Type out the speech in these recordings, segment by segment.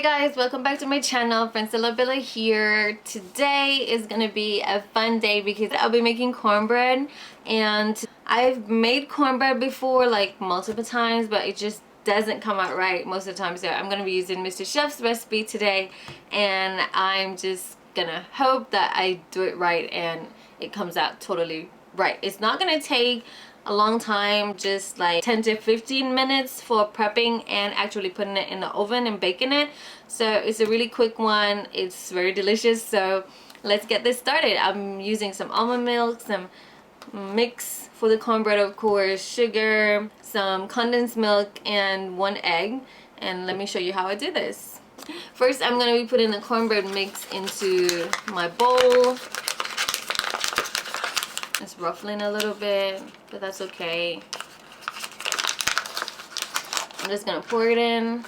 guys, welcome back to my channel. Bella here. Today is gonna be a fun day because I'll be making cornbread, and I've made cornbread before, like multiple times, but it just doesn't come out right most of the time. So I'm gonna be using Mr. Chef's recipe today, and I'm just gonna hope that I do it right and it comes out totally right. It's not gonna take a long time, just like 10 to 15 minutes for prepping and actually putting it in the oven and baking it. So it's a really quick one. It's very delicious. So let's get this started. I'm using some almond milk, some mix for the cornbread, of course, sugar, some condensed milk, and 1 egg. And let me show you how I do this. First, I'm going to be putting the cornbread mix into my bowl. It's ruffling a little bit, but that's okay. I'm just gonna pour it in.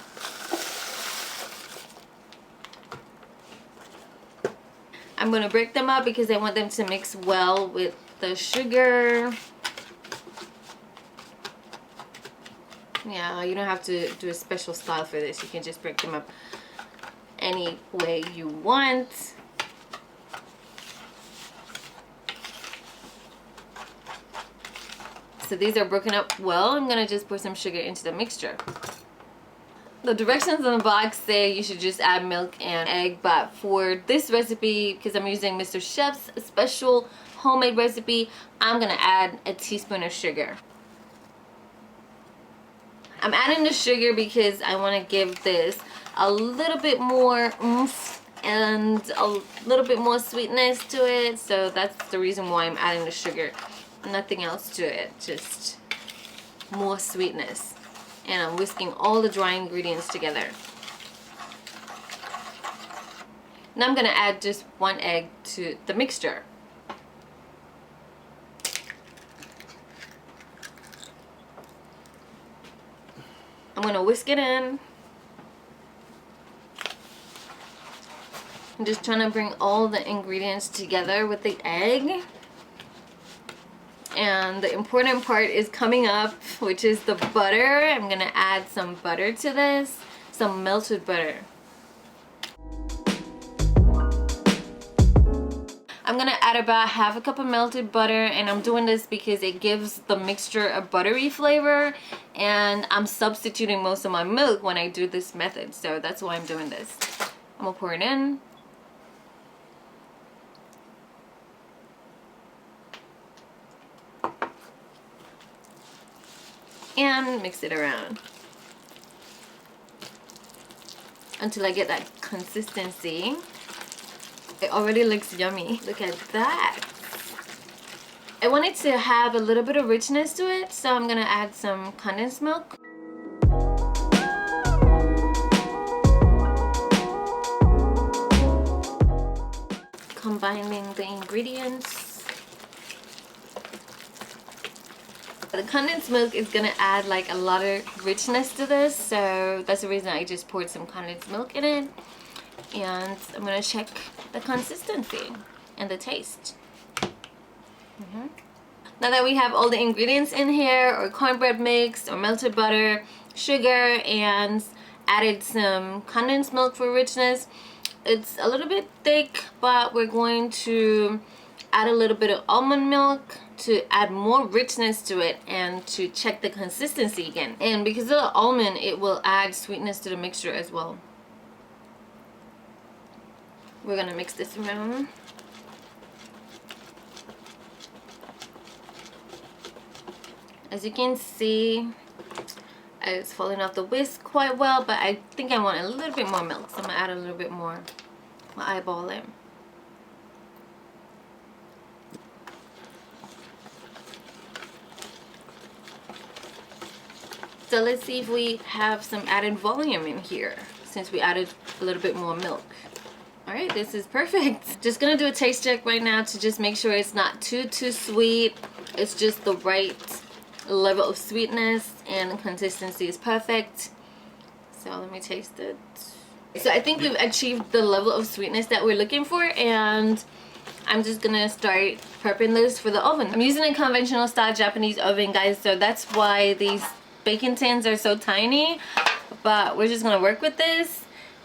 I'm gonna break them up because I want them to mix well with the sugar. Yeah, you don't have to do a special style for this. You can just break them up any way you want. So these are broken up well. I'm gonna just put some sugar into the mixture. The directions on the box say you should just add milk and egg, but for this recipe, because I'm using Mr. Chef's special homemade recipe, I'm gonna add a teaspoon of sugar. I'm adding the sugar because I want to give this a little bit more oomph and a little bit more sweetness to it. So that's the reason why I'm adding the sugar. Nothing else to it, just more sweetness. And I'm whisking all the dry ingredients together. Now I'm gonna add just 1 egg to the mixture. I'm gonna whisk it in. I'm just trying to bring all the ingredients together with the egg. And the important part is coming up, which is the butter. I'm gonna add some butter to this, some melted butter. I'm gonna add about 1/2 cup of melted butter, and I'm doing this because it gives the mixture a buttery flavor, and I'm substituting most of my milk when I do this method, so that's why I'm doing this. I'm gonna pour it in. And mix it around until I get that consistency. It already looks yummy. Look at that. I want it to have a little bit of richness to it, so I'm gonna add some condensed milk. Combining the ingredients. The condensed milk is gonna add like a lot of richness to this, so that's the reason I just poured some condensed milk in it. And I'm gonna check the consistency and the taste. Now that we have all the ingredients in here, or cornbread mix, or melted butter, sugar, and added some condensed milk for richness, it's a little bit thick, but we're going to add a little bit of almond milk to add more richness to it and to check the consistency again. And because of the almond, it will add sweetness to the mixture as well. We're gonna mix this around. As you can see, it's falling off the whisk quite well, but I think I want a little bit more milk, so I'm gonna add a little bit more. I'll eyeball it. So let's see if we have some added volume in here, since we added a little bit more milk. Alright, this is perfect. Just gonna do a taste check right now to just make sure it's not too sweet. It's just the right level of sweetness, and the consistency is perfect. So let me taste it. So I think we've achieved the level of sweetness that we're looking for, and I'm just gonna start prepping this for the oven. I'm using a conventional style Japanese oven, guys, so that's why these baking tins are so tiny, but we're just gonna work with this.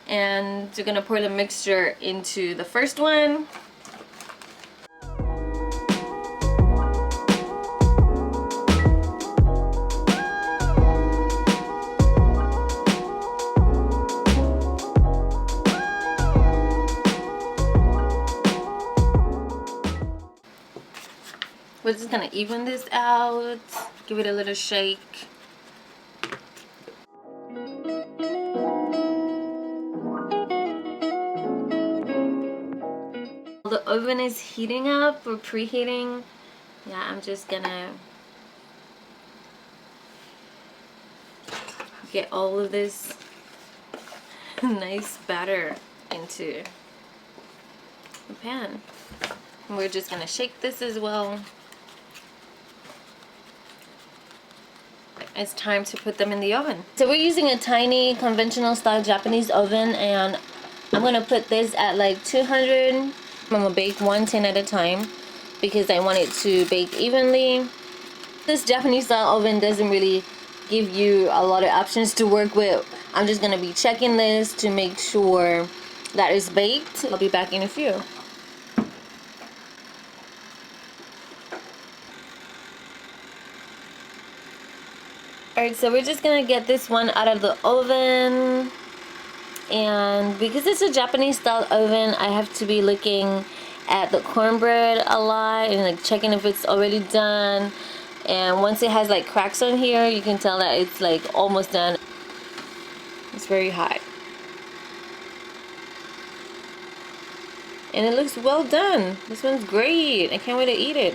and we're gonna pour the mixture into the first one. We're just gonna even this out, give it a little shake. The oven is heating up or preheating. Yeah, I'm just gonna get all of this nice batter into the pan. And we're just gonna shake this as well. It's time to put them in the oven. So we're using a tiny conventional style Japanese oven, and I'm gonna put this at like 200. I'm gonna bake one tin at a time because I want it to bake evenly. This Japanese style oven doesn't really give you a lot of options to work with. I'm just gonna be checking this to make sure that it's baked. I'll be back in a few. Alright, so we're just gonna get this one out of the oven, and because it's a Japanese style oven, I have to be looking at the cornbread a lot and like checking if it's already done. And once it has like cracks on here, you can tell that it's like almost done. It's very hot and it looks well done. This one's great. I can't wait to eat it.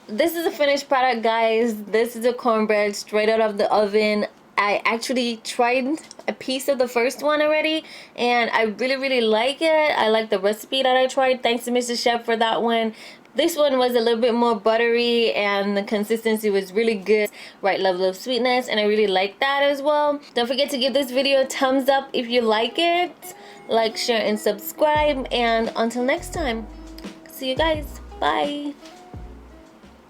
This is a finished product, guys. This is a cornbread straight out of the oven. I actually tried a piece of the first one already, and I really like it. I like the recipe that I tried. Thanks to Mr. Chef for that one. This one was a little bit more buttery, and the consistency was really good. Right level of sweetness, and I really like that as well. Don't forget to give this video a thumbs up if you like it. Like, share, and subscribe. And until next time, see you guys. Bye.